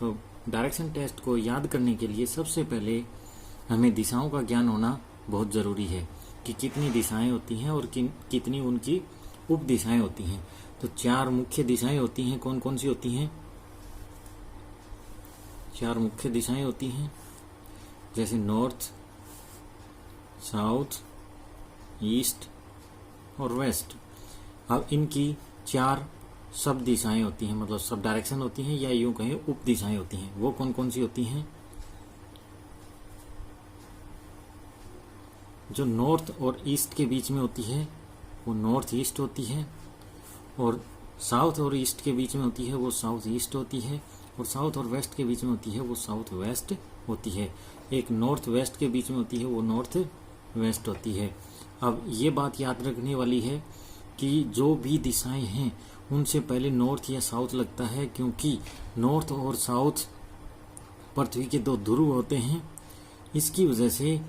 तो direction test को याद करने के लिए सबसे पहले हमें दिशाओं का ज्ञान होना बहुत ज़रूरी है कि कितनी दिशाएं होती हैं और कितनी उनकी उप दिशाएं होती हैं। तो 4 मुख्य दिशाएं होती हैं। कौन कौन सी होती हैं? 4 मुख्य दिशाएं होती हैं, जैसे नॉर्थ, साउथ, ईस्ट और वेस्ट। अब इनकी 4 सब दिशाएं होती हैं, मतलब सब डायरेक्शन होती हैं, या यूं कहें उप दिशाएं होती हैं। वो कौन कौन सी होती हैं? जो नॉर्थ और ईस्ट के बीच में होती है वो नॉर्थ ईस्ट होती है, और साउथ और ईस्ट के बीच में होती है वो साउथ ईस्ट होती है, और साउथ और वेस्ट के बीच में होती है वो साउथ वेस्ट होती है। एक नॉर्थ वेस्ट के बीच में होती है वो नॉर्थ वेस्ट होती है। अब ये बात याद रखने वाली है कि जो भी दिशाएं हैं उनसे पहले नॉर्थ या साउथ लगता है, क्योंकि नॉर्थ और साउथ पृथ्वी के 2 ध्रुव होते हैं। इसकी वजह से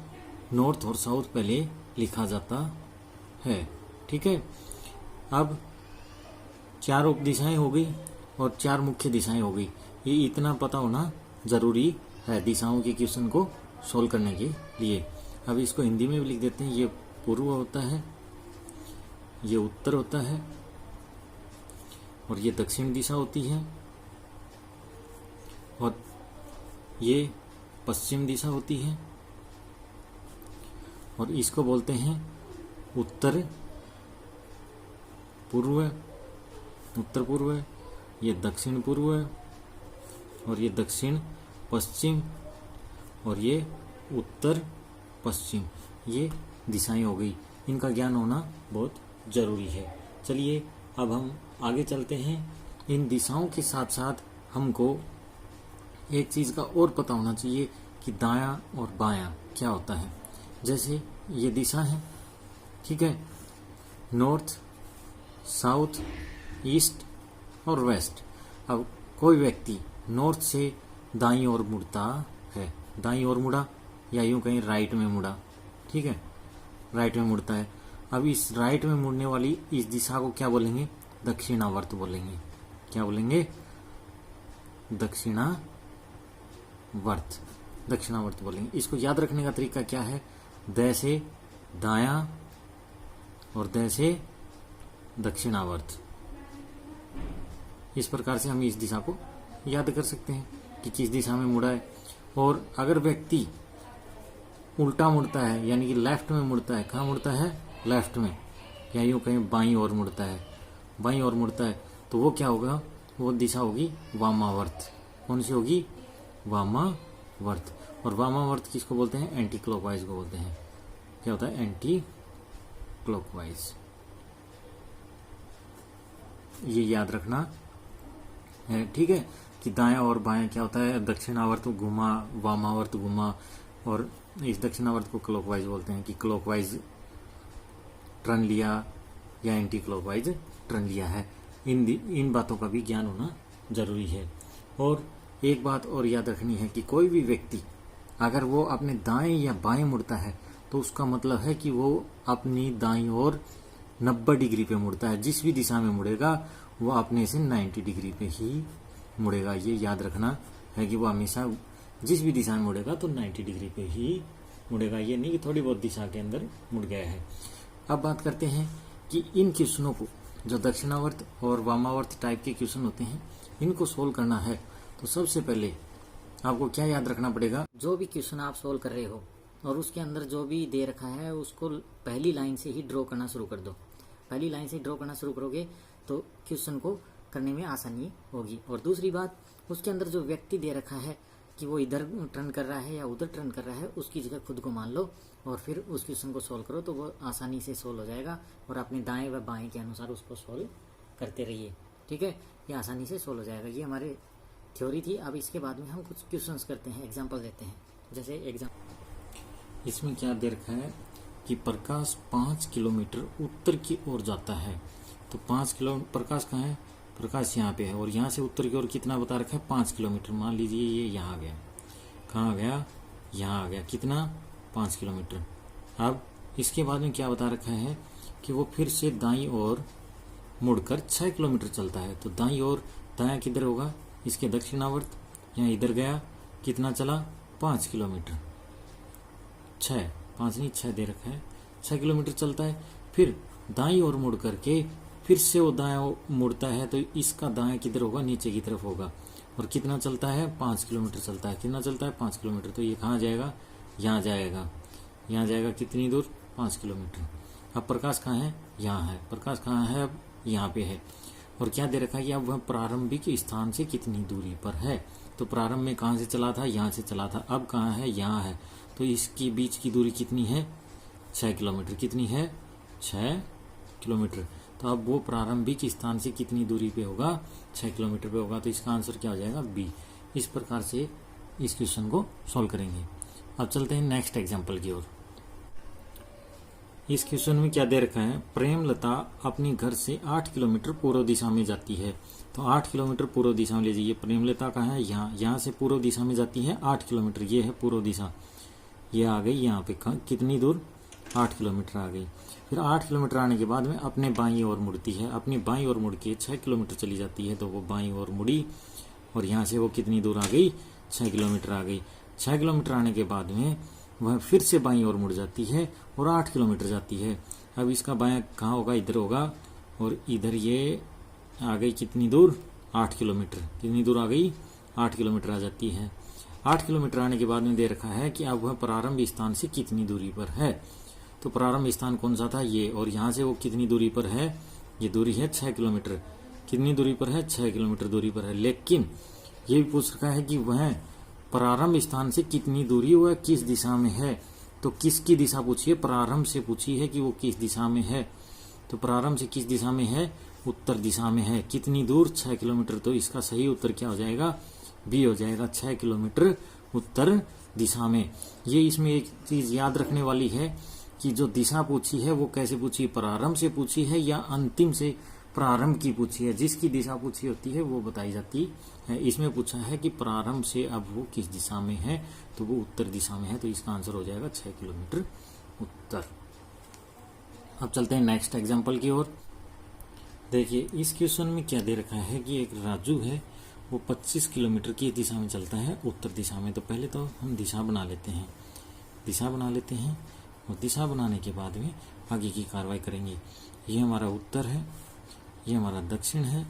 नॉर्थ और साउथ पहले लिखा जाता है। ठीक है। अब 4 उप दिशाएं हो गई और 4 मुख्य दिशाएं हो गई। ये इतना पता होना जरूरी है दिशाओं के क्वेश्चन को सोल्व करने के लिए। अब इसको हिंदी में भी लिख देते हैं। ये पूर्व होता है, ये उत्तर होता है, और ये दक्षिण दिशा होती है, और ये पश्चिम दिशा होती है, और इसको बोलते हैं उत्तर पूर्व, उत्तर पूर्व, ये दक्षिण पूर्व, और ये दक्षिण पश्चिम, और ये उत्तर पश्चिम। ये दिशाएं हो गई। इनका ज्ञान होना बहुत जरूरी है। चलिए अब हम आगे चलते हैं। इन दिशाओं के साथ साथ हमको एक चीज का और पता होना चाहिए कि दायां और बायां क्या होता है। जैसे ये दिशा है, ठीक है, नॉर्थ, साउथ, ईस्ट और वेस्ट। अब कोई व्यक्ति नॉर्थ से दाईं ओर मुड़ता है, दाईं ओर मुड़ा, या यूं कहीं राइट में मुड़ा, ठीक है, राइट में मुड़ता है। अब इस राइट में मुड़ने वाली इस दिशा को क्या बोलेंगे? दक्षिणावर्त बोलेंगे। क्या बोलेंगे? दक्षिणावर्त, दक्षिणावर्त बोलेंगे। इसको याद रखने का तरीका क्या है? द से दायां और द से दक्षिणावर्त। इस प्रकार से हम इस दिशा को याद कर सकते हैं कि किस दिशा में मुड़ा है। और अगर व्यक्ति उल्टा मुड़ता है, यानी कि लेफ्ट में मुड़ता है, कहाँ मुड़ता है? लेफ्ट में, या यूं कहीं बाईं ओर मुड़ता है, बाईं ओर मुड़ता है, तो वो क्या होगा? वो दिशा होगी वामावर्त। कौन सी होगी? वामावर्त। और वामावर्त किसको बोलते हैं? एंटी क्लॉकवाइज को बोलते हैं। क्या होता है? Anti clockwise. ये याद रखना है, ठीक है, कि दायां और बायां क्या होता है? दक्षिणावर्त घुमा, वामावर्त घुमा, और इस दक्षिणावर्त को क्लॉकवाइज बोलते हैं कि क्लॉकवाइज टर्न लिया या एंटी क्लॉकवाइज टर्न लिया है। इन बातों का भी ज्ञान होना जरूरी है। और एक बात और याद रखनी है कि कोई भी व्यक्ति अगर वो अपने दाएं या बाएं मुड़ता है तो उसका मतलब है कि वो अपनी दाईं ओर 90 डिग्री पे मुड़ता है। जिस भी दिशा में मुड़ेगा वो अपने से 90 डिग्री पे ही मुड़ेगा। ये याद रखना है कि वो हमेशा जिस भी दिशा में मुड़ेगा तो 90 डिग्री पे ही मुड़ेगा। ये नहीं कि थोड़ी बहुत दिशा के अंदर मुड़ गया है। अब बात करते हैं कि इन क्वेश्चनों को, जो दक्षिणावर्त और वामावर्त टाइप के क्वेश्चन होते हैं, इनको सोल्व करना है तो सबसे पहले आपको क्या याद रखना पड़ेगा? जो भी क्वेश्चन आप सोल्व कर रहे हो और उसके अंदर जो भी दे रखा है उसको पहली लाइन से ही ड्रॉ करना शुरू कर दो। पहली लाइन से ड्रॉ करना शुरू करोगे तो क्वेश्चन को करने में आसानी होगी। और दूसरी बात, उसके अंदर जो व्यक्ति दे रखा है कि वो इधर टर्न कर रहा है या उधर टर्न कर रहा है, उसकी जगह खुद को मान लो और फिर उस क्वेश्चन को सोल्व करो, तो वो आसानी से सोल्व हो जाएगा। और अपने दाएं व बाएं के अनुसार उसको सोल्व करते रहिए, ठीक है, ये आसानी से सोल्व हो जाएगा। ये हमारे थ्योरी थी। अब इसके बाद में हम कुछ क्वेश्चंस करते हैं, एग्जांपल देते हैं। जैसे इसमें क्या दे रखा है कि प्रकाश 5 किलोमीटर उत्तर की ओर जाता है। तो 5 किलोमीटर प्रकाश कहाँ है? प्रकाश यहाँ पे है, और यहाँ से उत्तर की ओर कितना बता रखा है? 5 किलोमीटर। मान लीजिए ये यहाँ आ गया, कहाँ आ गया? यहाँ आ गया। कितना? 5 किलोमीटर। अब इसके बाद में क्या बता रखा है कि वो फिर से दाईं ओर मुड़कर 6 किलोमीटर चलता है। तो दाईं ओर, दायां किधर होगा? इसके दक्षिणावर्त, यहाँ इधर गया, कितना चला, 5 किलोमीटर, 6, 5 नहीं 6 दे रखा है, 6 किलोमीटर चलता है। फिर दाईं ओर मुड़ करके फिर से वो दाएं मुड़ता है, तो इसका दाएं किधर होगा, नीचे की तरफ होगा। और कितना चलता है, 5 किलोमीटर चलता है। कितना चलता है, 5 किलोमीटर। तो ये कहाँ जाएगा, यहाँ जाएगा। यहाँ जाएगा कितनी दूर, 5 किलोमीटर। अब प्रकाश कहाँ है, यहाँ है। प्रकाश कहाँ है, अब यहाँ पे है। और क्या दे रखा है कि अब वह प्रारंभिक स्थान से कितनी दूरी पर है। तो प्रारंभ में कहाँ से चला था, यहाँ से चला था। अब कहाँ है, यहाँ है। तो इसकी बीच की दूरी कितनी है, 6 किलोमीटर। कितनी है, 6 किलोमीटर। तो अब वो प्रारंभिक स्थान से कितनी दूरी पे होगा, 6 किलोमीटर पे होगा। तो इसका आंसर क्या हो जाएगा, बी। इस प्रकार से इस क्वेश्चन को सॉल्व करेंगे। अब चलते हैं नेक्स्ट एग्जाम्पल की ओर। इस क्वेश्चन में क्या दे रखा है, प्रेमलता अपने घर से 8 किलोमीटर पूर्व दिशा में जाती है। तो 8 किलोमीटर पूर्व दिशा में ले जाइए। प्रेमलता कहाँ है, यहाँ से पूर्व दिशा में जाती है 8 किलोमीटर। ये है पूर्व दिशा, ये आ गई यहाँ पे। कितनी दूर, 8 किलोमीटर आ गई। फिर 8 किलोमीटर आने के बाद में अपने बाईं ओर मुड़ती है। अपनी बाईं ओर मुड़ के 6 किलोमीटर चली जाती है। तो वो बाईं ओर मुड़ी और यहाँ से वो कितनी दूर आ गई, 6 किलोमीटर आ गई। 6 किलोमीटर आने के बाद में वह फिर से बाईं ओर मुड़ जाती है और 8 किलोमीटर जाती है। अब इसका बायां कहाँ होगा, इधर होगा। और इधर ये आ गई कितनी दूर, 8 किलोमीटर। कितनी दूर आ गई, 8 किलोमीटर आ जाती है। 8 किलोमीटर आने के बाद में दे रखा है कि अब वह प्रारंभ स्थान से कितनी दूरी पर है। तो प्रारंभ स्थान कौन सा था, ये। और यहाँ से वो कितनी दूरी पर है, ये दूरी है 6 किलोमीटर। कितनी दूरी पर है, 6 किलोमीटर दूरी पर है। लेकिन ये भी पूछ रखा है कि वह प्रारंभ स्थान से कितनी दूरी, वह किस दिशा में है। तो किसकी दिशा पूछी है, प्रारंभ से पूछी है कि वो किस दिशा में है। तो प्रारंभ से किस दिशा में है, उत्तर दिशा में है। कितनी दूर, 6 किलोमीटर। तो इसका सही उत्तर क्या हो जाएगा, बी हो जाएगा, 6 किलोमीटर उत्तर दिशा में। ये इसमें एक चीज याद रखने वाली है कि जो दिशा पूछी है वो कैसे पूछी, प्रारंभ से पूछी है या अंतिम से प्रारंभ की पूछी है। जिसकी दिशा पूछी होती है वो बताई जाती है। इसमें पूछा है कि प्रारंभ से अब वो किस दिशा में है, तो वो उत्तर दिशा में है। तो इसका आंसर हो जाएगा 6 किलोमीटर उत्तर। अब चलते हैं नेक्स्ट एग्जाम्पल की ओर। देखिए इस क्वेश्चन में क्या दे रखा है कि एक राजू है, वो 25 किलोमीटर की दिशा में चलता है, उत्तर दिशा में। तो पहले तो हम दिशा बना लेते हैं, दिशा बना लेते हैं। और दिशा बनाने के बाद में आगे की कार्रवाई करेंगे। ये हमारा उत्तर है, ये हमारा दक्षिण है,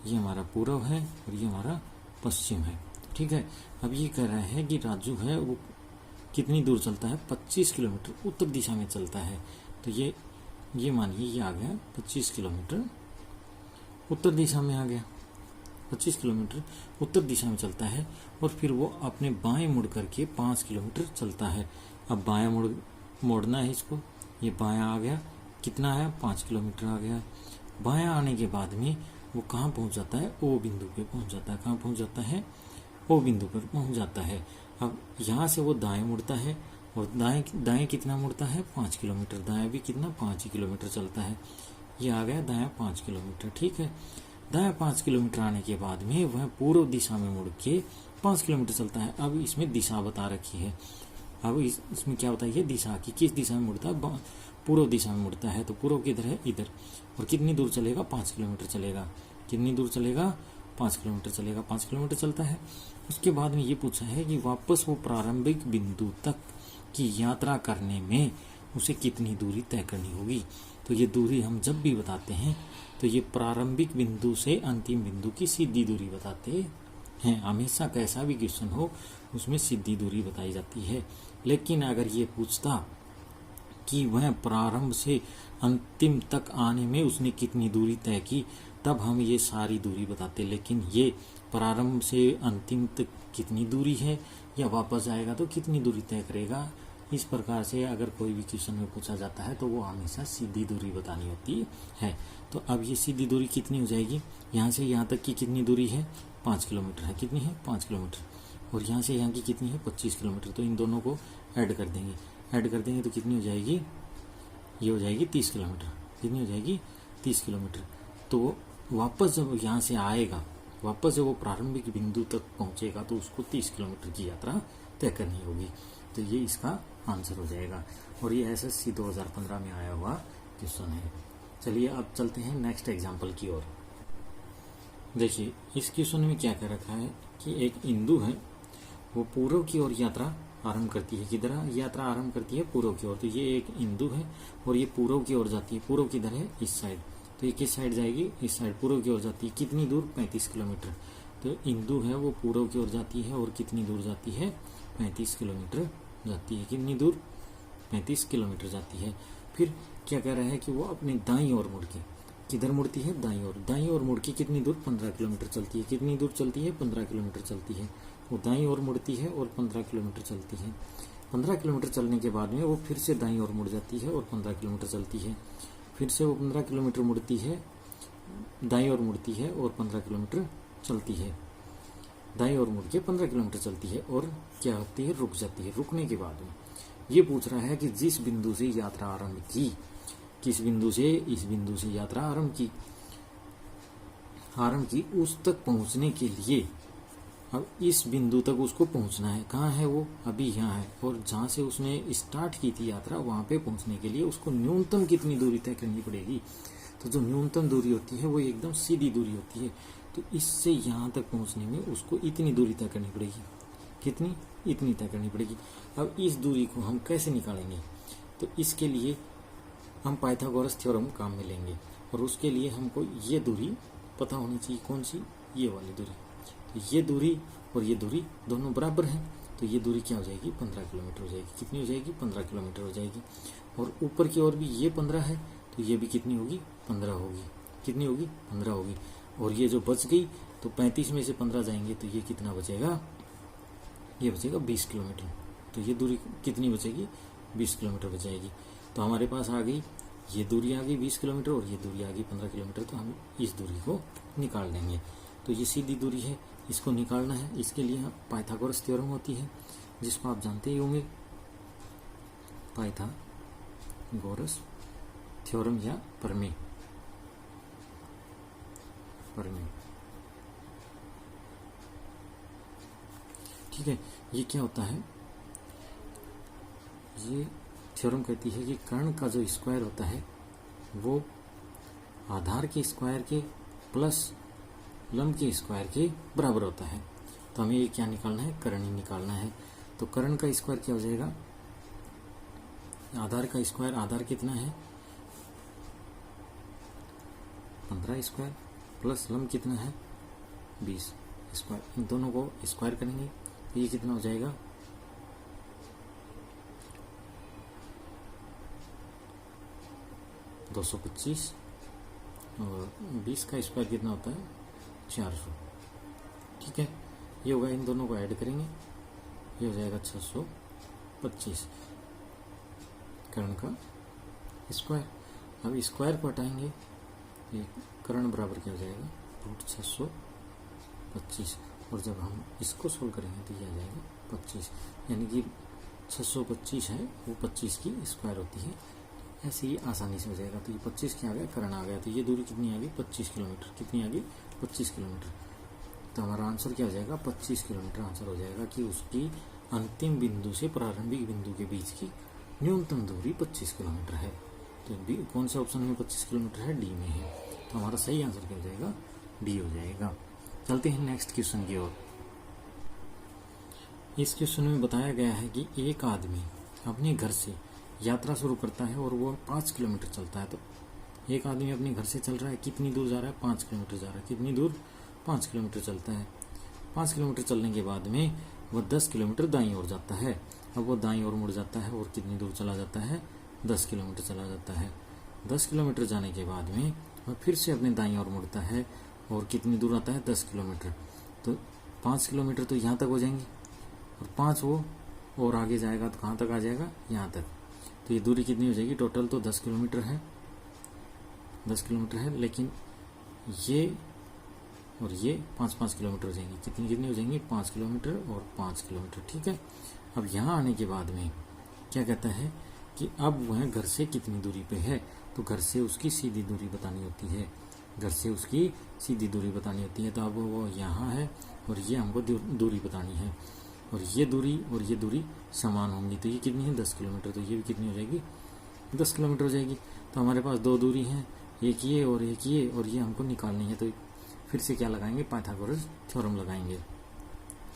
ये हमारा पूर्व है और ये हमारा पश्चिम है। ठीक है। अब ये कह रहा है कि राजू है वो कितनी दूर चलता है, 25 किलोमीटर उत्तर दिशा में चलता है। तो ये मानिए ये आ गया 25 किलोमीटर उत्तर दिशा में आ गया। 25 किलोमीटर उत्तर दिशा में चलता है और फिर वो अपने बाएं मुड़ करके 5 किलोमीटर चलता है। अब बायां मोड़ना है इसको, ये बायां आ गया, कितना है, 5 किलोमीटर आ गया। बायां आने के बाद में वो कहाँ पहुंच जाता है, ओ बिंदु पे पहुंच जाता है। कहाँ पहुंच जाता है, ओ बिंदु पर पहुंच जाता है। अब यहाँ से वो दाएं मुड़ता है और दाएं कितना मुड़ता है, 5 किलोमीटर। दाएं भी कितना, 5 किलोमीटर चलता है। ये आ गया दायां 5 किलोमीटर। ठीक है। दायां 5 किलोमीटर आने के बाद में वह पूर्व दिशा में मुड़ के 5 किलोमीटर चलता है। अब इसमें दिशा बता रखी है। अब इसमें क्या होता है, ये दिशा की किस दिशा में मुड़ता है, पूर्व दिशा में मुड़ता है। तो पूर्व किधर है, इधर। और कितनी दूर चलेगा, 5 किलोमीटर चलेगा। कितनी दूर चलेगा, 5 किलोमीटर चलेगा। 5 किलोमीटर चलता है। उसके बाद में ये पूछा है कि वापस वो प्रारंभिक बिंदु तक की यात्रा करने में उसे कितनी दूरी तय करनी होगी। तो ये दूरी हम जब भी बताते हैं तो ये प्रारंभिक बिंदु से अंतिम बिंदु की सीधी दूरी बताते हैं। हमेशा कैसा भी क्वेश्चन हो उसमें सीधी दूरी बताई जाती है। लेकिन अगर ये पूछता कि वह प्रारंभ से अंतिम तक आने में उसने कितनी दूरी तय की, तब हम ये सारी दूरी बताते। लेकिन ये प्रारंभ से अंतिम तक कितनी दूरी है या वापस आएगा तो कितनी दूरी तय करेगा, इस प्रकार से अगर कोई भी क्वेश्चन में पूछा जाता है तो वो हमेशा सीधी दूरी बतानी होती है। तो अब ये सीधी दूरी कितनी हो जाएगी, यहाँ से यहाँ तक की कितनी दूरी है, 5 किलोमीटर है। कितनी है, 5 किलोमीटर। और यहाँ से यहाँ की कितनी है, 25 किलोमीटर। तो इन दोनों को ऐड कर देंगे। ऐड कर देंगे तो कितनी हो जाएगी, ये हो जाएगी 30 किलोमीटर। कितनी हो जाएगी, 30 किलोमीटर। तो वापस जब यहाँ से आएगा, वापस जब वो प्रारंभिक बिंदु तक पहुंचेगा तो उसको 30 किलोमीटर की यात्रा तय करनी होगी। तो ये इसका आंसर हो जाएगा। और ये SSC 2015 में आया हुआ क्वेश्चन है। चलिए अब चलते हैं नेक्स्ट एग्जाम्पल की ओर। देखिए इस क्वेश्चन में क्या कह रखा है कि एक इंदु है, वो पूर्व की ओर यात्रा आरंभ करती है। किधर यात्रा आरंभ करती है? पूर्व की ओर। तो ये एक इंदु है और ये पूर्व की ओर जाती है। पूर्व किधर है? इस साइड। तो ये किस साइड जाएगी? इस साइड, पूर्व की ओर जाती है। कितनी दूर? 35 किलोमीटर। तो इंदु है वो पूर्व की ओर जाती है और कितनी दूर जाती है? 35 किलोमीटर जाती है। कितनी दूर? 35 किलोमीटर जाती है। फिर क्या कह रहा है कि वो अपने दाईं ओर मुड़ के, किधर मुड़ती है? दाईं ओर। दाईं ओर मुड़ के कितनी दूर? 15 किलोमीटर चलती है। कितनी दूर चलती है? 15 किलोमीटर चलती है। वो दाईं ओर मुड़ती है और 15 किलोमीटर चलती है। 15 किलोमीटर चलने के बाद में वो फिर से दाईं ओर मुड़ जाती है और 15 किलोमीटर चलती है। फिर से वो 15 किलोमीटर मुड़ती है, दाईं ओर मुड़ती है और 15 किलोमीटर चलती है। दाईं ओर मुड़ के 15 किलोमीटर चलती है और क्या होती है? रुक जाती है। रुकने के बाद में ये पूछ रहा है कि जिस बिंदु से यात्रा आरंभ की, किस बिंदु से? इस बिंदु से यात्रा आरंभ की, उस तक पहुंचने के लिए अब इस बिंदु तक उसको पहुंचना है। कहाँ है वो? अभी यहाँ है। और जहां से उसने स्टार्ट की थी यात्रा, वहां पे पहुंचने के लिए उसको न्यूनतम कितनी दूरी तय करनी पड़ेगी? तो जो न्यूनतम दूरी होती है वो एकदम सीधी दूरी होती है। तो इससे यहाँ तक पहुंचने में उसको इतनी दूरी तय करनी पड़ेगी। कितनी? इतनी तय करनी पड़ेगी। अब इस दूरी को हम कैसे निकालेंगे? तो इसके लिए हम पाइथागोरस थ्योरम काम में लेंगे और उसके लिए हमको ये दूरी पता होनी चाहिए। कौन सी? ये वाली दूरी। तो ये दूरी और ये दूरी दोनों बराबर हैं, तो ये दूरी क्या हो जाएगी? 15 किलोमीटर हो जाएगी। कितनी हो जाएगी? 15 किलोमीटर हो जाएगी। और ऊपर की ओर भी ये 15 है, तो ये भी कितनी होगी? 15 होगी। कितनी होगी? 15 होगी। और ये जो बच गई, तो 35 में से 15 जाएंगे तो ये कितना बचेगा? ये बचेगा 20 किलोमीटर। तो ये दूरी कितनी बचेगी? 20 किलोमीटर बचाएगी। तो हमारे पास आ गई ये दूरी, आ गई 20 किलोमीटर और ये दूरी आ गई 15 किलोमीटर। तो हम इस दूरी को निकाल लेंगे। तो ये सीधी दूरी है, इसको निकालना है। इसके लिए पाइथागोरस थ्योरम होती है, जिसको आप जानते ही होंगे, पाइथागोरस थ्योरम या प्रमेय। ठीक है। ये क्या होता है? ये थ्योरम कहती है कि कर्ण का जो स्क्वायर होता है वो आधार के स्क्वायर के प्लस लंब के स्क्वायर के बराबर होता है। तो हमें ये क्या निकालना है? कर्ण ही निकालना है। तो कर्ण का स्क्वायर क्या हो जाएगा? आधार का स्क्वायर, आधार कितना है? 15 स्क्वायर प्लस लंब कितना है? 20 स्क्वायर। इन दोनों को स्क्वायर करेंगे तो ये कितना हो जाएगा? 225 और 20 का स्क्वायर कितना होता है? 400। ठीक है। ये होगा, इन दोनों को ऐड करेंगे, ये हो जाएगा 625 कर्ण का स्क्वायर। अब स्क्वायर को हटाएंगे, ये कर्ण बराबर क्या हो जाएगा? रूट 625। और जब हम इसको सोल्व करेंगे तो ये आ जाएगा 25, यानी कि 625 है वो 25 की स्क्वायर होती है। ऐसे ही आसानी से हो जाएगा। तो ये 25 क्या आ गया? कर्ण आ गया। तो ये दूरी कितनी आ गई? 25 किलोमीटर। कितनी आ गई? 25 किलोमीटर। तो हमारा आंसर क्या हो जाएगा? 25 किलोमीटर आंसर हो जाएगा कि उसकी अंतिम बिंदु से प्रारंभिक बिंदु के बीच की न्यूनतम दूरी 25 किलोमीटर है। तो कौन से ऑप्शन में 25 किलोमीटर है? डी में है। तो हमारा सही आंसर क्या हो जाएगा? डी हो जाएगा। चलते हैं नेक्स्ट क्वेश्चन की ओर। इस क्वेश्चन में बताया गया है कि एक आदमी अपने घर से यात्रा शुरू करता है और वो 5 किलोमीटर चलता है। तो एक आदमी अपने घर से चल रहा है, कितनी दूर जा रहा है? 5 किलोमीटर जा रहा है। कितनी दूर? 5 किलोमीटर चलता है। 5 किलोमीटर चलने के बाद में वो 10 किलोमीटर दाईं ओर जाता है। अब वो दाईं ओर मुड़ जाता है और कितनी दूर चला जाता है? 10 किलोमीटर चला जाता है। 10 किलोमीटर जाने के बाद में वह फिर से अपने दाईं ओर मुड़ता है और कितनी दूर आता है? 10 किलोमीटर। तो 5 किलोमीटर तो यहाँ तक हो जाएंगे और 5 वो और आगे जाएगा तो कहाँ तक आ जाएगा? यहाँ तक। तो ये दूरी कितनी हो जाएगी? टोटल तो 10 किलोमीटर है, 10 किलोमीटर है, लेकिन ये और ये 5-5 किलोमीटर हो जाएंगी। कितनी कितनी हो जाएंगी? 5 किलोमीटर और 5 किलोमीटर। ठीक है। अब यहाँ आने के बाद में क्या कहता है कि अब वह घर से कितनी दूरी पे है? तो घर से उसकी सीधी दूरी बतानी होती है। घर से उसकी सीधी दूरी बतानी होती है। तो अब वो यहाँ है और ये हमको दूरी बतानी है और ये दूरी समान होंगी। तो ये कितनी है? 10 किलोमीटर। तो ये भी कितनी हो जाएगी? 10 किलोमीटर हो जाएगी। तो हमारे पास दो दूरी हैं, एक ये और एक ये, और ये हमको निकालनी है। तो फिर से क्या लगाएंगे, पाइथागोरस थ्योरम लगाएंगे।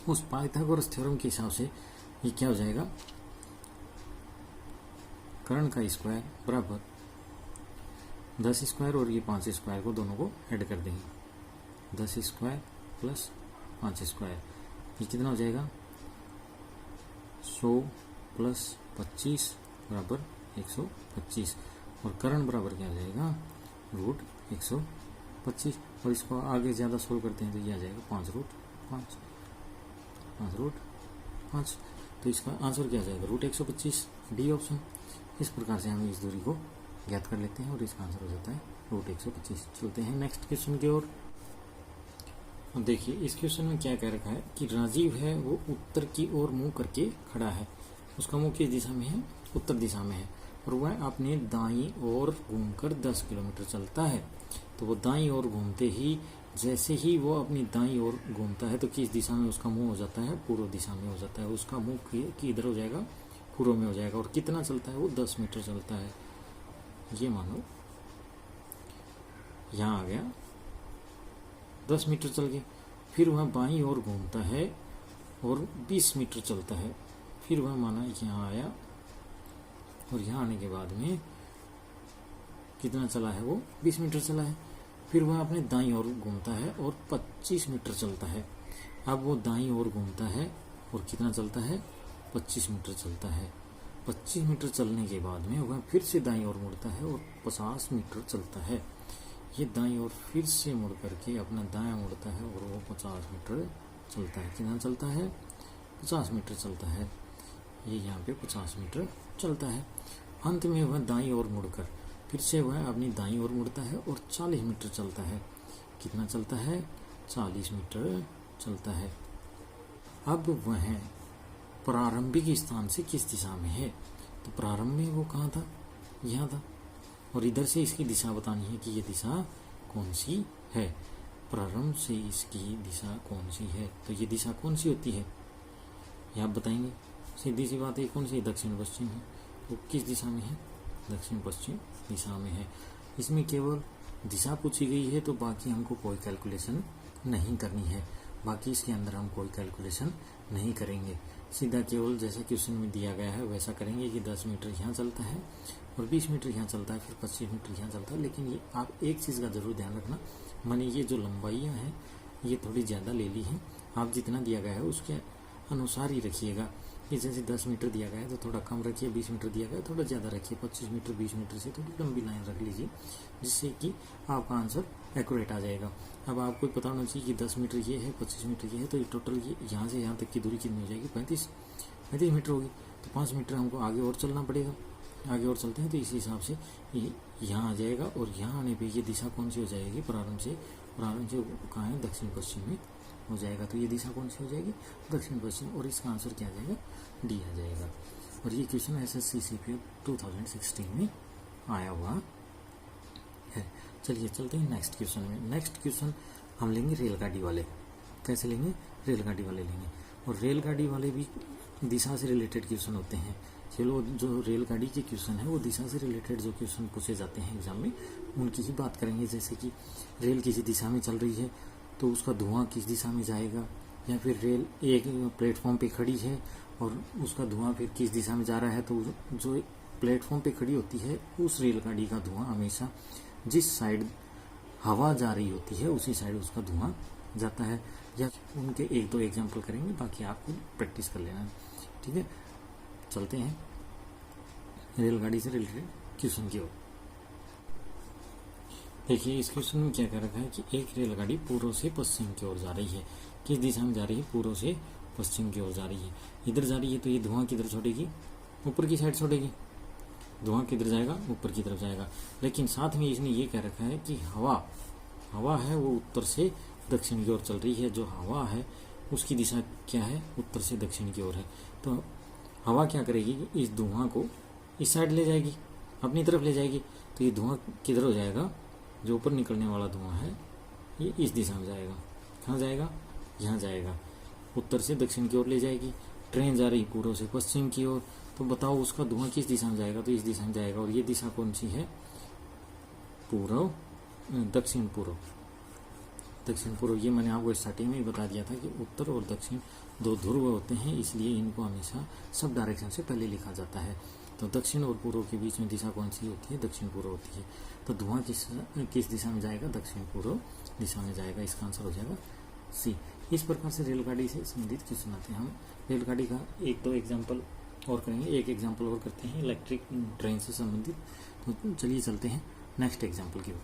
उस पाइथागोरस थ्योरम के हिसाब से ये क्या हो जाएगा, कर्ण का स्क्वायर बराबर 10 स्क्वायर और ये 5 स्क्वायर को दोनों को ऐड कर देंगे। 10 स्क्वायर प्लस 5 स्क्वायर ये कितना हो जाएगा, 100 प्लस 25 बराबर 125 और कर्ण बराबर क्या हो जाएगा, रूट 125। और इसको आगे ज़्यादा सोल्व करते हैं तो ये आ जाएगा 5 रूट 5। तो इसका आंसर क्या आ जाएगा, रूट 125, डी ऑप्शन। इस प्रकार से हम इस दूरी को ज्ञात कर लेते हैं और इसका आंसर हो जाता है रूट 125। चलते हैं नेक्स्ट क्वेश्चन की ओर। अब देखिए इस क्वेश्चन में क्या कह रखा है कि राजीव है वो उत्तर की ओर मुंह करके खड़ा है, उसका मुंह किस दिशा में है, उत्तर दिशा में है, और वह अपने दाईं ओर घूमकर 10 किलोमीटर चलता है। तो वो दाईं ओर घूमते ही, जैसे ही वो अपनी दाईं ओर घूमता है तो किस दिशा में उसका मुंह हो जाता है, पूर्व दिशा में हो जाता है। उसका मुंह किधर हो जाएगा, पूर्व में हो जाएगा। और कितना चलता है वो, 10 मीटर चलता है। ये मानो यहाँ आ गया, 10 मीटर चल गए। फिर वह बाईं ओर घूमता है और 20 मीटर चलता है। फिर वह माना यहाँ आया और यहाँ आने के बाद में कितना चला है वो, 20 मीटर चला है। फिर वह अपने दाईं ओर घूमता है और 25 मीटर चलता है। अब वो दाईं ओर घूमता है और कितना चलता है, 25 मीटर चलता है। 25 मीटर चलने के बाद में वह फिर से दाईं ओर मुड़ता है और 50 मीटर चलता है। ये दाईं ओर फिर से मुड़ करके अपना दायां मुड़ता है और वो 50 मीटर चलता है। कितना चलता है, 50 मीटर चलता है। ये यहाँ पे 50 मीटर चलता है। अंत में वह दाईं ओर मुड़कर फिर से वह अपनी दाईं ओर मुड़ता है और 40 मीटर चलता है। कितना चलता है, 40 मीटर चलता है। अब वह प्रारंभिक स्थान से किस दिशा में है, तो प्रारंभ में वो कहाँ था, यहाँ था। और इधर से इसकी दिशा बतानी है कि ये दिशा कौन सी है, प्रारंभ से इसकी दिशा कौन सी है। तो ये दिशा कौन सी होती है, ये आप बताएंगे। सीधी सी बात है, कौन सी, दक्षिण पश्चिम है। तो किस दिशा में है, दक्षिण पश्चिम दिशा में है। इसमें केवल दिशा पूछी गई है तो बाकी हमको कोई कैलकुलेशन नहीं करनी है। बाकी इसके अंदर हम कोई कैलकुलेशन नहीं करेंगे, सीधा केवल जैसे क्वेश्चन में दिया गया है वैसा करेंगे कि 10 मीटर यहाँ चलता है और 20 मीटर यहाँ चलता है, फिर 25 मीटर यहाँ चलता है। लेकिन ये आप एक चीज़ का जरूर ध्यान रखना, माने ये जो लंबाइयाँ हैं ये थोड़ी ज़्यादा ले ली हैं। आप जितना दिया गया है उसके अनुसार ही रखिएगा कि जैसे 10 मीटर दिया गया है तो थोड़ा कम रखिए, 20 मीटर दिया गया है थोड़ा ज़्यादा रखिए, 25 मीटर 20 मीटर से थोड़ी लंबी लाइन रख लीजिए, जिससे कि आपका आंसर एक्यूरेट आ जाएगा। अब आपको पता होना चाहिए कि 10 मीटर ये है, 25 मीटर ये है, तो ये टोटल ये यहाँ से यहाँ तक की दूरी कितनी हो जाएगी, 35 मीटर होगी। तो 5 मीटर हमको आगे और चलना पड़ेगा। आगे और चलते हैं तो इसी हिसाब से ये यहाँ आ जाएगा और यहाँ आने पर ये दिशा कौन सी हो जाएगी, प्रारंभ से कहाँ है, दक्षिण पश्चिम में हो जाएगा। तो ये दिशा कौन सी हो जाएगी, दक्षिण पश्चिम। और इसका आंसर क्या आ जाएगा, डी आ जाएगा। और ये क्वेश्चन SSC CPO 2016 में आया हुआ है। चलिए चलते हैं नेक्स्ट क्वेश्चन में। नेक्स्ट क्वेश्चन हम लेंगे रेलगाड़ी वाले। कैसे लेंगे, रेलगाड़ी वाले लेंगे। और रेलगाड़ी वाले भी दिशा से रिलेटेड क्वेश्चन होते हैं। चलो जो रेलगाड़ी के क्वेश्चन है वो दिशा से रिलेटेड जो क्वेश्चन पूछे जाते हैं एग्जाम में उनकी ही बात करेंगे। जैसे कि रेल किसी दिशा में चल रही है तो उसका धुआं किस दिशा में जाएगा, या फिर रेल एक प्लेटफॉर्म पे खड़ी है और उसका धुआं फिर किस दिशा में जा रहा है। तो जो प्लेटफॉर्म पे खड़ी होती है उस रेलगाड़ी का धुआं हमेशा जिस साइड हवा जा रही होती है उसी साइड उसका धुआं जाता है। या उनके 1-2 एग्जाम्पल करेंगे, बाकी आपको प्रैक्टिस कर लेना है, ठीक है। चलते हैं रेलगाड़ी से रिलेटेड क्वेश्चन की ओर। देखिए इस क्वेश्चन में क्या कह रखा है कि एक रेलगाड़ी पूर्व से पश्चिम की ओर जा रही है। किस दिशा में जा रही है, पूर्व से पश्चिम की ओर जा रही है। इधर जा रही है तो ये धुआं किधर छोड़ेगी, ऊपर की साइड छोड़ेगी। धुआं किधर जाएगा, ऊपर की तरफ जाएगा। लेकिन साथ में इसने ये कह रखा है कि हवा है वो उत्तर से दक्षिण की ओर चल रही है। जो हवा है उसकी दिशा क्या है, उत्तर से दक्षिण की ओर है। तो हवा क्या करेगी कि इस धुआं को इस साइड ले जाएगी, अपनी तरफ ले जाएगी। तो ये धुआं किधर हो जाएगा, जो ऊपर निकलने वाला धुआं है ये इस दिशा में जाएगा। कहाँ जाएगा, यहाँ जाएगा, उत्तर से दक्षिण की ओर ले जाएगी। ट्रेन जा रही पूर्व से पश्चिम की ओर, तो बताओ उसका धुआं किस दिशा में जाएगा, तो इस दिशा में जाएगा। और ये दिशा कौन सी है, पूर्व, दक्षिण पूर्व। दक्षिण पूर्व, ये मैंने आपको स्टार्टिंग में ही बता दिया था कि उत्तर और दक्षिण दो ध्रुव होते हैं, इसलिए इनको हमेशा सब डायरेक्शन से पहले लिखा जाता है। तो दक्षिण और पूर्व के बीच में दिशा कौन सी होती है? दक्षिण पूर्व होती है। तो धुआं किस दिशा में जाएगा? दक्षिण पूर्व दिशा में जाएगा। इसका आंसर हो जाएगा सी। इस प्रकार से रेलगाड़ी से संबंधित क्वेश्चन आते हैं। हम रेलगाड़ी का एक दो एग्जाम्पल और करेंगे, एक एग्जाम्पल और करते हैं इलेक्ट्रिक ट्रेन से संबंधित। तो चलिए चलते हैं नेक्स्ट एग्जाम्पल की ओर।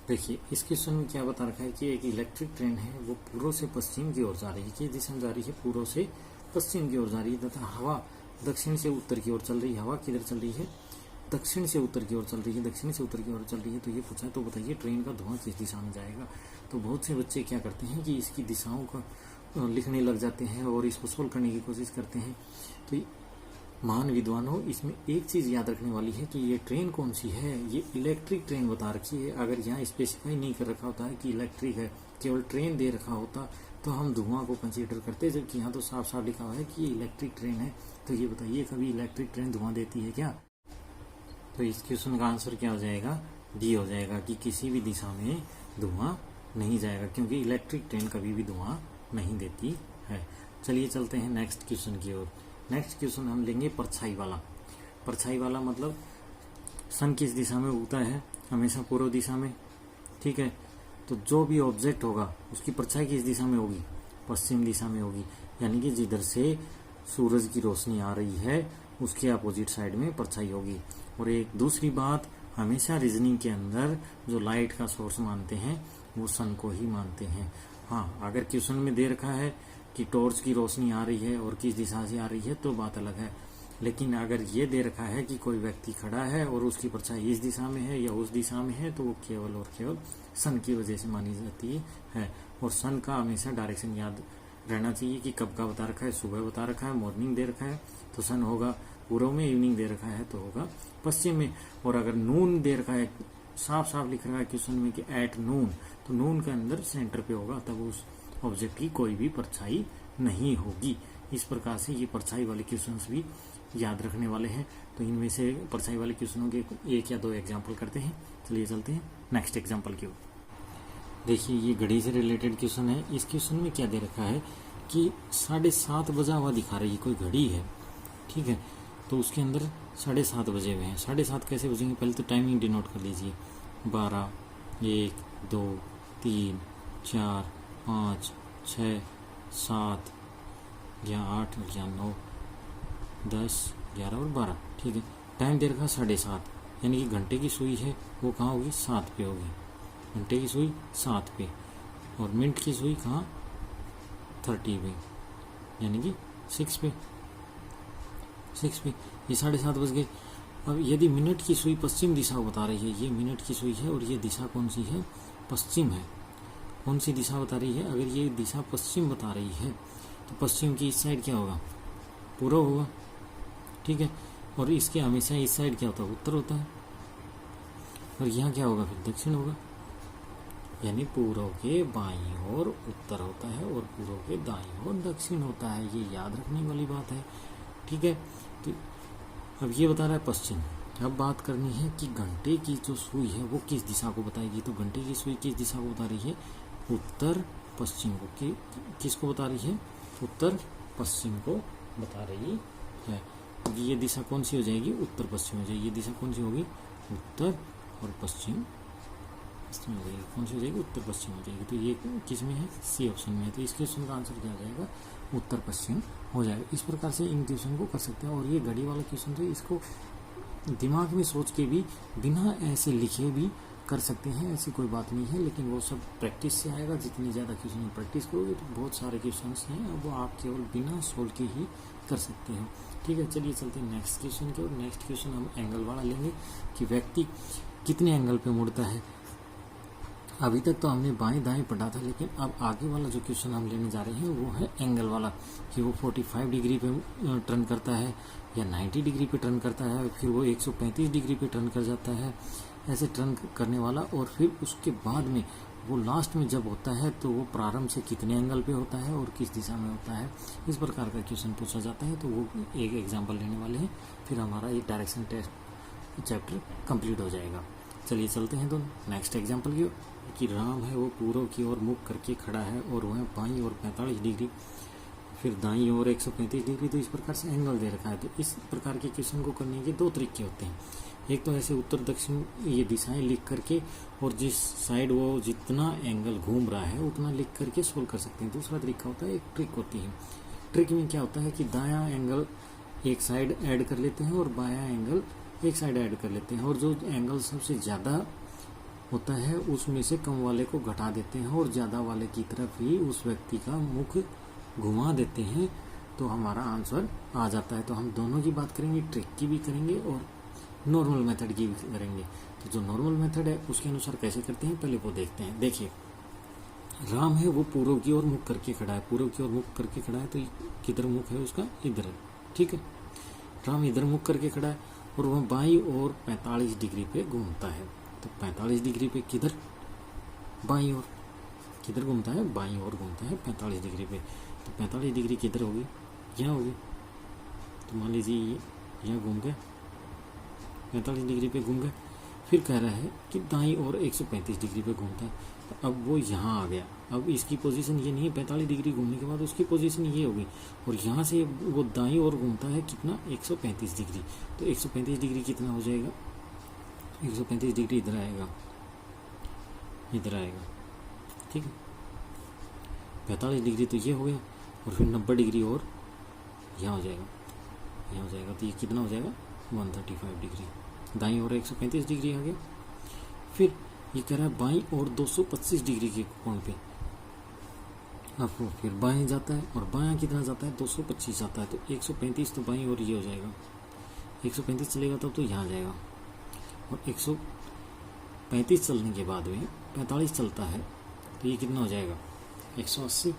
देखिए इस क्वेश्चन में क्या बता रखा है कि एक इलेक्ट्रिक ट्रेन है, वो पूर्व से पश्चिम की ओर जा रही है। किस दिशा में जा रही है? पूर्व से पश्चिम की ओर जा रही है, तथा हवा दक्षिण से उत्तर की ओर चल रही है। हवा किधर चल रही है? दक्षिण से उत्तर की ओर चल रही है। दक्षिण से उत्तर की ओर चल रही है। तो ये पूछा, तो बताइए ट्रेन का धुआं किस दिशा में जाएगा? तो बहुत से बच्चे क्या करते हैं कि इसकी दिशाओं का लिखने लग जाते हैं और इसको सोल्व करने की कोशिश करते हैं। तो महान विद्वानों, इसमें एक चीज याद रखने वाली है कि ये ट्रेन कौन सी है? ये इलेक्ट्रिक ट्रेन बता रखी है। अगर यहाँ स्पेसिफाई नहीं कर रखा होता है कि इलेक्ट्रिक है, केवल ट्रेन दे रखा होता, तो हम धुआं को कंसीडर करते, जबकि यहाँ तो साफ साफ लिखा हुआ है कि ये इलेक्ट्रिक ट्रेन है। तो ये बताइए कभी इलेक्ट्रिक ट्रेन धुआं देती है क्या? तो इस क्वेश्चन का आंसर क्या हो जाएगा? डी हो जाएगा कि किसी भी दिशा में धुआं नहीं जाएगा, क्योंकि इलेक्ट्रिक ट्रेन कभी भी धुआं नहीं देती है। चलिए चलते हैं नेक्स्ट क्वेश्चन की ओर। नेक्स्ट क्वेश्चन हम लेंगे परछाई वाला। परछाई वाला मतलब सन किस दिशा में उगता है? हमेशा पूर्व दिशा में, ठीक है। तो जो भी ऑब्जेक्ट होगा उसकी परछाई किस दिशा में होगी? पश्चिम दिशा में होगी। यानी कि जिधर से सूरज की रोशनी आ रही है उसके अपोजिट साइड में परछाई होगी। और एक दूसरी बात, हमेशा रीजनिंग के अंदर जो लाइट का सोर्स मानते हैं वो सन को ही मानते हैं। हाँ, अगर क्वेश्चन में दे रखा है कि टॉर्च की रोशनी आ रही है और किस दिशा से आ रही है तो बात अलग है। लेकिन अगर ये दे रखा है कि कोई व्यक्ति खड़ा है और उसकी परछाई इस दिशा में है या उस दिशा में है, तो वो केवल और केवल सन की वजह से मानी जाती है। और सन का हमेशा डायरेक्शन याद रहना चाहिए कि कब का बता रखा है। सुबह बता रखा है, मॉर्निंग दे रखा है तो सन होगा पूर्व में, इवनिंग दे रखा है तो होगा पश्चिम में। और अगर नून दे रखा है, साफ साफ लिख रखा है क्वेश्चन में कि एट नून, तो नून के अंदर सेंटर पे होगा, तब उस ऑब्जेक्ट की कोई भी परछाई नहीं होगी। इस प्रकार से ये परछाई वाले क्वेश्चंस भी याद रखने वाले हैं। तो इनमें से परछाई वाले क्वेश्चनों के एक या दो एग्जाम्पल करते हैं। चलिए चलते हैं नेक्स्ट एग्जाम्पल की ओर। देखिए ये घड़ी से रिलेटेड क्वेश्चन है। इस क्वेश्चन में क्या दे रखा है कि 7:30 बजा हुआ दिखा रही है, कोई घड़ी है, ठीक है। तो उसके अंदर 7:30 बजे हुए हैं। 7:30 कैसे बजेंगे? पहले तो टाइमिंग डिनोट कर लीजिए। 12, 1, 2, 3, 4, 5, 6, 7 या 8 या 9, 10, 11 और 12, ठीक है। टाइम दे रखा 7:30, यानी कि घंटे की सुई है वो कहाँ होगी? 7 पे होगी। घंटे की सुई 7 पे, और मिनट की सुई कहाँ? 30 पे, यानी कि 6 पे। ये 7:30 बज गए। अब यदि मिनट की सुई पश्चिम दिशा को बता रही है, ये मिनट की सुई है और ये दिशा कौन सी है? पश्चिम है। कौन सी दिशा बता रही है? अगर ये दिशा पश्चिम बता रही है तो पश्चिम की इस साइड क्या होगा? पूर्व होगा, ठीक है। और इसके हमेशा इस साइड क्या होता है? उत्तर होता है। और यहाँ क्या होगा? फिर दक्षिण होगा। यानी पूर्व के बाईं ओर उत्तर होता है और पूर्व के दाईं ओर दक्षिण होता है। ये याद रखने वाली बात है, ठीक है। तो अब ये बता रहा है पश्चिम। अब बात करनी है कि घंटे की जो सुई है वो किस दिशा को बताएगी। तो घंटे की सुई किस दिशा को बता रही है? उत्तर पश्चिम को। किसको बता रही है? उत्तर पश्चिम को बता रही है। ये दिशा कौन सी हो जाएगी? उत्तर पश्चिम हो जाएगी। ये दिशा कौन सी होगी? उत्तर और पश्चिम हो जाएगी। कौन सी हो जाएगी? उत्तर पश्चिम हो जाएगी। तो ये किस में है? सी ऑप्शन में है। तो इस क्वेश्चन का आंसर क्या हो जाएगा? उत्तर पश्चिम हो जाएगा। इस प्रकार से इन क्वेश्चन को कर सकते हैं। और ये घड़ी वाला क्वेश्चन तो इसको दिमाग में सोच के भी बिना ऐसे लिखे भी कर सकते हैं, ऐसी कोई बात नहीं है। लेकिन वो सब प्रैक्टिस से आएगा। जितनी ज़्यादा क्वेश्चन में प्रैक्टिस करोगे तो बहुत सारे क्वेश्चन हैं, अब वो आप केवल बिना सोल्व के ही कर सकते हो, ठीक है। चलिए चलते हैं नेक्स्ट क्वेश्चन की ओर। नेक्स्ट क्वेश्चन हम एंगल वाला लेंगे कि व्यक्ति कितने एंगल पे मुड़ता है। अभी तक तो हमने बाएं दाएं पढ़ा था, लेकिन अब आगे वाला जो क्वेश्चन हम लेने जा रहे हैं वो है एंगल वाला, कि वो 45 डिग्री पे टर्न करता है या 90 डिग्री पे टर्न करता है, फिर वो 135 डिग्री पे टर्न कर जाता है, ऐसे टर्न करने वाला। और फिर उसके बाद में वो लास्ट में जब होता है तो वो प्रारंभ से कितने एंगल पे होता है और किस दिशा में होता है, इस प्रकार का क्वेश्चन पूछा जाता है। तो वो एक एग्जाम्पल लेने वाले हैं, फिर हमारा ये डायरेक्शन टेस्ट चैप्टर कंप्लीट हो जाएगा। चलिए चलते हैं तो नेक्स्ट एग्जाम्पल की ओर। कि राम है वो पूर्व की ओर मुख करके खड़ा है और वह बाईं ओर 45 डिग्री, फिर दाईं ओर 135 डिग्री। तो इस प्रकार से एंगल दे रखा है। तो इस प्रकार के क्वेश्चन को करने के दो तरीके होते हैं। एक तो ऐसे उत्तर दक्षिण ये दिशाएं लिख करके और जिस साइड वो जितना एंगल घूम रहा है उतना लिख करके सोल्व कर सकते हैं। दूसरा तरीका होता है, एक ट्रिक होती है। ट्रिक में क्या होता है कि दायां एंगल एक साइड ऐड कर लेते हैं और बायां एंगल एक साइड ऐड कर लेते हैं, और जो एंगल सबसे ज़्यादा होता है उसमें से कम वाले को घटा देते हैं और ज़्यादा वाले की तरफ ही उस व्यक्ति का मुख घुमा देते हैं, तो हमारा आंसर आ जाता है। तो हम दोनों की बात करेंगे, ट्रिक की भी करेंगे और नॉर्मल मेथड की भी करेंगे। तो जो नॉर्मल मेथड है उसके अनुसार कैसे करते हैं पहले वो देखते हैं। देखिए, राम है वो पूर्व की ओर मुख करके खड़ा है, पूर्व की ओर मुख करके खड़ा है, तो किधर मुख है उसका, इधर है, ठीक है। राम इधर मुख करके खड़ा है और वह बाईं ओर 45 डिग्री पे घूमता है। तो 45 डिग्री पे किधर, बाईं ओर, किधर घूमता है, बाईं ओर घूमता है 45 डिग्री पे। तो 45 डिग्री किधर होगी, यहाँ होगी। तो मान लीजिए यहाँ घूम गए, 45 डिग्री पे घूम गए। फिर कह रहा है कि दाईं ओर 135 डिग्री पे घूमता है। तो अब वो यहाँ आ गया। अब इसकी पोजीशन ये नहीं है, 45 डिग्री घूमने के बाद उसकी पोजीशन ये होगी, और यहाँ से वो दाईं ओर घूमता है कितना, 135 डिग्री। तो 135 डिग्री कितना हो जाएगा, 135 डिग्री इधर आएगा, इधर आएगा, ठीक है। 45 डिग्री तो ये हो गया, और फिर 90 डिग्री और यहाँ हो जाएगा, यहाँ हो जाएगा। तो ये कितना हो जाएगा, 135 डिग्री। दाईं ओर 135 डिग्री आ गया। फिर ये कह रहा है बाईं ओर 225 डिग्री के कोण पे। अब वो फिर बाएं जाता है, और बायां कितना जाता है, 225 जाता है। तो 135 तो बाईं ओर ये हो जाएगा, 135 चलेगा तब तो यहाँ जाएगा, और 135 चलने के बाद में 45 चलता है, तो ये कितना हो जाएगा, 180।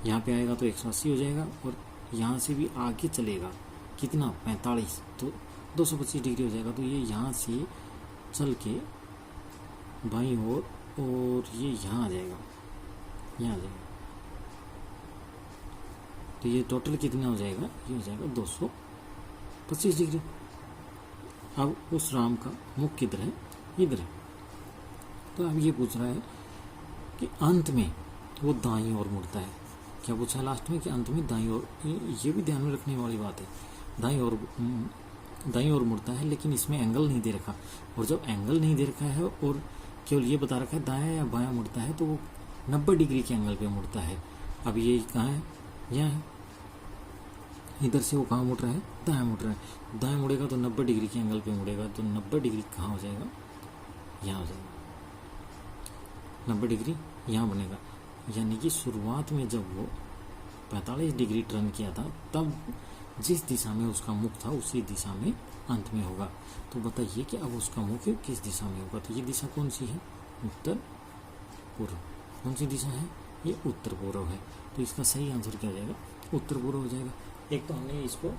यहाँ पे आएगा तो 180 हो जाएगा, और यहाँ से भी आगे चलेगा कितना, 45, तो 225 डिग्री हो जाएगा। तो ये यहाँ से चल के बाईं ओर, और ये यहाँ आ जाएगा, यहाँ आ जाएगा। तो ये टोटल कितना हो जाएगा, ये हो जाएगा 225 डिग्री। अब उस राम का मुख किधर है, इधर है। तो अब ये पूछ रहा है कि अंत में वो दाईं ओर मुड़ता है। क्या पूछा है लास्ट में, कि अंत में दाईं ओर, ये भी ध्यान में रखने वाली बात है। दाईं ओर मुड़ता है, लेकिन इसमें एंगल नहीं दे रखा, और जब एंगल नहीं दे रखा है और केवल ये बता रखा है दायां या बायां मुड़ता है, तो वो 90 डिग्री के एंगल पे मुड़ता है। अब ये कहाँ है, यहाँ है। इधर से वो कहाँ मुड़ रहा है, दायां मुड़ रहा है। दायां मुड़ेगा तो 90 डिग्री के एंगल पे मुड़ेगा, तो 90 डिग्री कहाँ हो जाएगा, यहाँ हो जाएगा। 90 डिग्री यहाँ बनेगा, यानी कि शुरुआत में जब वो 45 डिग्री टर्न किया था, तब जिस दिशा में उसका मुख था उसी दिशा में अंत में होगा। तो बताइए कि अब उसका मुख किस दिशा में होगा। तो ये दिशा कौन सी है, उत्तर पूर्व। कौन सी दिशा है, ये उत्तर पूर्व है। तो इसका सही आंसर क्या हो जाएगा, उत्तर पूर्व हो जाएगा। एक तो हमने इसको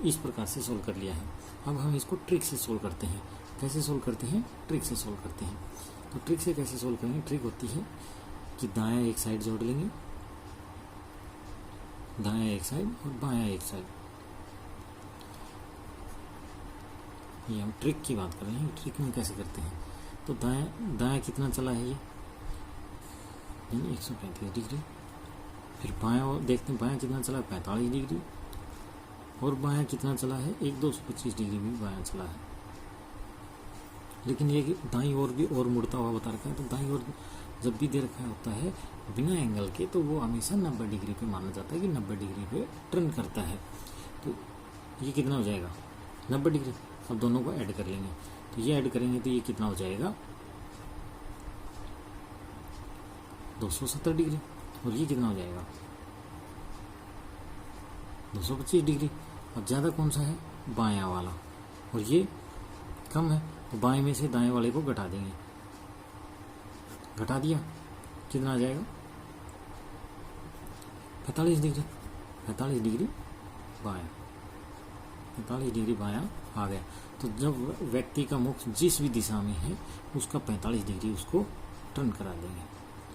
इस प्रकार से सोल्व कर लिया है। अब हम इसको ट्रिक से सोल्व करते हैं। कैसे सोल्व करते हैं, ट्रिक से सोल्व करते हैं। तो ट्रिक से कैसे सोल्व करेंगे, ट्रिक होती है कि दायां एक साइड जोड़ लेंगे, दायां एक साइड और बायां एक साइड। ये हम ट्रिक की बात कर रहे हैं। ट्रिक में कैसे करते हैं, तो दायां कितना चला है, ये यानी 135 डिग्री। फिर बायां देखते हैं, बायां कितना चला है, 45 डिग्री। और बायां कितना चला है, 225 डिग्री भी बायां चला है। लेकिन ये दाईं ओर भी और मुड़ता हुआ बता रखा है। तो दाईं ओर जब भी दे रखा होता है बिना एंगल के, तो वो हमेशा 90 डिग्री पे माना जाता है कि 90 डिग्री पे टर्न करता है। तो ये कितना हो जाएगा, 90 डिग्री। अब दोनों को ऐड कर लेंगे, तो ये ऐड करेंगे तो ये कितना हो जाएगा, 270 डिग्री। और ये कितना हो जाएगा, 225 डिग्री। अब ज़्यादा कौन सा है, बायां वाला, और ये कम है, तो बाएं में से दाएं वाले को घटा देंगे। घटा दिया, कितना आ जाएगा, 45 डिग्री। 45 डिग्री बायां, 45 डिग्री बायां आ गया। तो जब व्यक्ति का मुख जिस भी दिशा में है उसका 45 डिग्री उसको टर्न करा देंगे,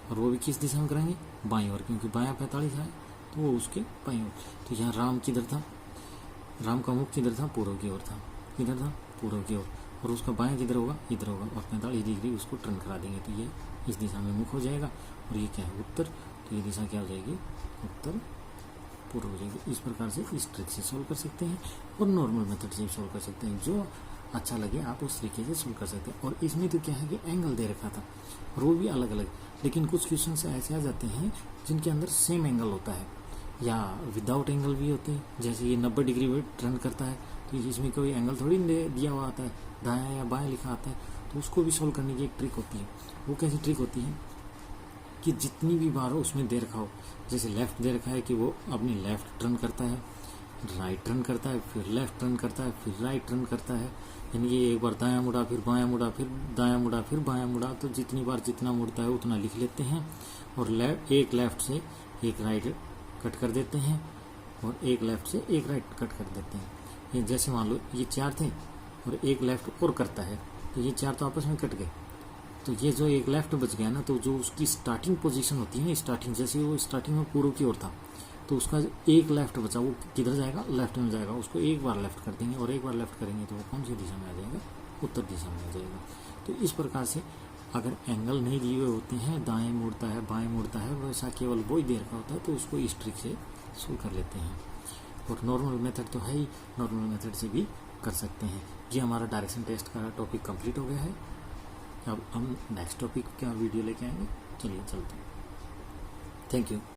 और वो भी किस दिशा में कराएंगे, बाईं ओर, क्योंकि बायां 45 है तो वो उसके बाईं ओर। तो यहाँ राम किधर था, राम का मुख किधर था, पूर्व की ओर था। किधर था, पूर्व की ओर। और उसका बायां किधर होगा, इधर होगा, और 45 डिग्री उसको टर्न करा देंगे, तो ये इस दिशा में मुख हो जाएगा, और ये क्या है उत्तर, तो ये दिशा क्या हो जाएगी उत्तर पूर्व हो जाएगी। इस प्रकार से इस ट्रिक से सोल्व कर सकते हैं और नॉर्मल मेथड से भी सोल्व कर सकते हैं, जो अच्छा लगे आप उस तरीके से सोल्व कर सकते हैं। और इसमें तो क्या है कि एंगल दे रखा था और वो भी अलग अलग, लेकिन कुछ क्वेश्चन ऐसे आ जाते हैं जिनके अंदर सेम एंगल होता है या विदाउट एंगल भी होते हैं, जैसे ये 90 डिग्री में टर्न करता है, तो इसमें कोई एंगल थोड़ी दिया हुआ आता है, दायां या बायां लिखा आता है, तो उसको भी सोल्व करने की एक ट्रिक होती है। वो कैसी ट्रिक होती है कि जितनी भी बार हो उसमें दे रखा हो, जैसे लेफ्ट दे रखा है कि वो अपनी लेफ्ट टर्न करता है, राइट टर्न करता है, फिर लेफ्ट टर्न करता है, फिर राइट टर्न करता है, यानी कि एक बार दायां मुड़ा, फिर बायां मुड़ा, फिर दायां मुड़ा, फिर बायां मुड़ा, तो जितनी बार जितना मुड़ता है उतना लिख लेते हैं, और एक लेफ्ट से एक राइट कट कर देते हैं, और एक लेफ्ट से एक राइट कट कर देते हैं। ये जैसे मान लो ये 4 थे और एक लेफ्ट और करता है, तो ये 4 तो आपस में कट गए, तो ये जो एक लेफ्ट बच गया ना, तो जो उसकी स्टार्टिंग पोजीशन होती है ना, स्टार्टिंग जैसे वो स्टार्टिंग में पूर्व की ओर था, तो उसका एक लेफ्ट बचा वो किधर जाएगा, लेफ्ट में जाएगा, उसको एक बार लेफ्ट कर देंगे और एक बार लेफ्ट करेंगे तो वो कौन सी दिशा में आ जाएगा, उत्तर दिशा में आ जाएगा। तो इस प्रकार से अगर एंगल नहीं दिए हुए होते हैं, दाएं मुड़ता है बाएं मुड़ता है, वैसा केवल वो ही दे रखा होता है, तो उसको इस ट्रिक से सोल्व कर लेते हैं। और नॉर्मल मेथड तो है ही, नॉर्मल मेथड से भी कर सकते हैं। ये हमारा डायरेक्शन टेस्ट का टॉपिक कंप्लीट हो गया है। अब हम नेक्स्ट टॉपिक का वीडियो लेके आएंगे, चलिए चलते हैं। Thank you.